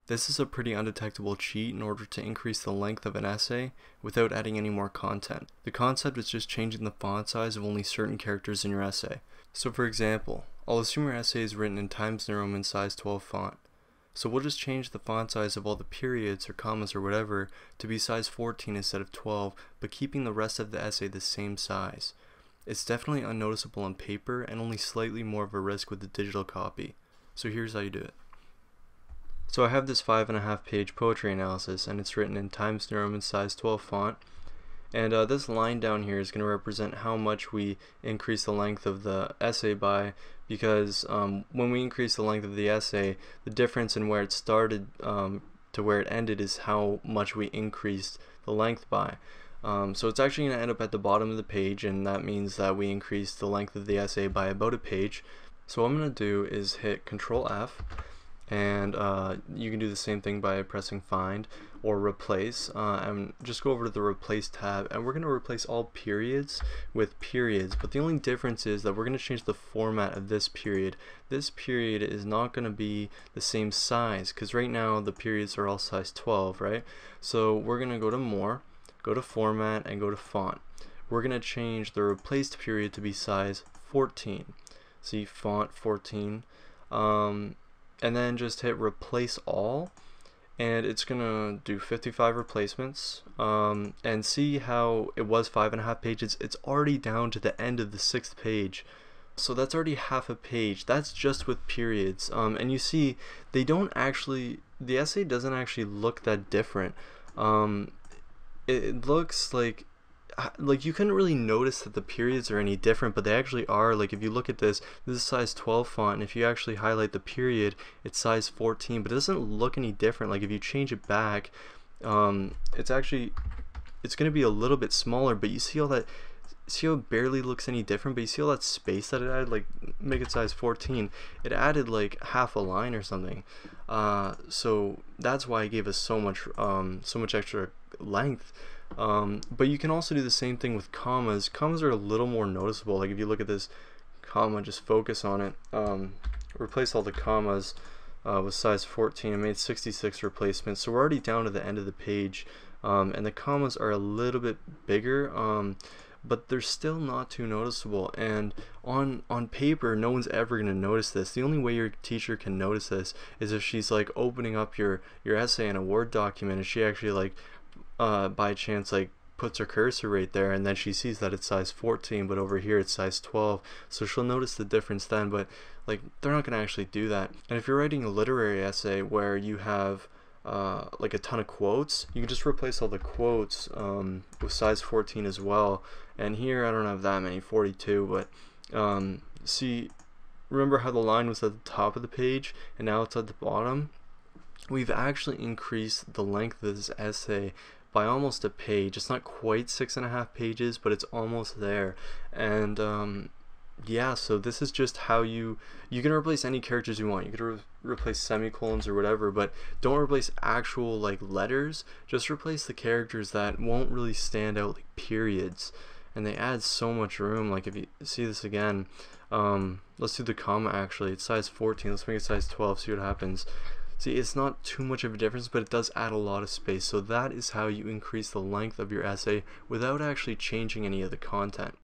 This is a pretty undetectable cheat in order to increase the length of an essay without adding any more content. The concept is just changing the font size of only certain characters in your essay. So for example, I'll assume your essay is written in Times New Roman size 12 font. So we'll just change the font size of all the periods or commas or whatever to be size 14 instead of 12, but keeping the rest of the essay the same size. It's definitely unnoticeable on paper and only slightly more of a risk with the digital copy. So here's how you do it. So I have this 5.5 page poetry analysis, and it's written in Times New Roman size 12 font. And this line down here is going to represent how much we increase the length of the essay by, because when we increase the length of the essay, the difference in where it started to where it ended is how much we increased the length by. So it's actually going to end up at the bottom of the page, and that means that we increased the length of the essay by about a page. So what I'm going to do is hit Control F, and you can do the same thing by pressing Find or Replace, and just go over to the Replace tab, and we're going to replace all periods with periods, but the only difference is that we're going to change the format of this period. This period is not going to be the same size, because right now the periods are all size 12, right? So we're going to go to More, go to Format, and go to Font. We're going to change the replaced period to be size 14. See, Font 14. And then just hit Replace All, and it's gonna do 55 replacements. And see how it was 5.5 pages. It's already down to the end of the 6th page, so that's already half a page. That's just with periods. And you see they don't actually, the essay doesn't actually look that different. It looks like you couldn't really notice that the periods are any different, but they actually are. Like if you look at this is size 12 font, and if you actually highlight the period, it's size 14, but it doesn't look any different. Like if you change it back, it's going to be a little bit smaller, but you see all that, see how it barely looks any different, but you see all that space that it added, like make it size 14, it added like half a line or something. So that's why it gave us so much extra length. But you can also do the same thing with commas. Commas are a little more noticeable. Like if you look at this comma, just focus on it, replace all the commas with size 14. I made 66 replacements, so we're already down to the end of the page, and the commas are a little bit bigger, but they're still not too noticeable. And on paper, no one's ever going to notice this. The only way your teacher can notice this is if she's like opening up your essay in a Word document, and she actually like by chance like puts her cursor right there, and then she sees that it's size 14, but over here it's size 12, so she'll notice the difference then. But like they're not going to actually do that. And if you're writing a literary essay where you have like a ton of quotes, you can just replace all the quotes with size 14 as well. And here I don't have that many, 42, but see, remember how the line was at the top of the page and now it's at the bottom? We've actually increased the length of this essay by almost a page. It's not quite 6.5 pages, but it's almost there. And yeah, so this is just how you can replace any characters you want. You could replace semicolons or whatever, but don't replace actual like letters. Just replace the characters that won't really stand out, like periods, and they add so much room. Like if you see this again, let's do the comma. Actually, it's size 14. Let's make it size 12, see what happens. See, it's not too much of a difference, but it does add a lot of space. So that is how you increase the length of your essay without actually changing any of the content.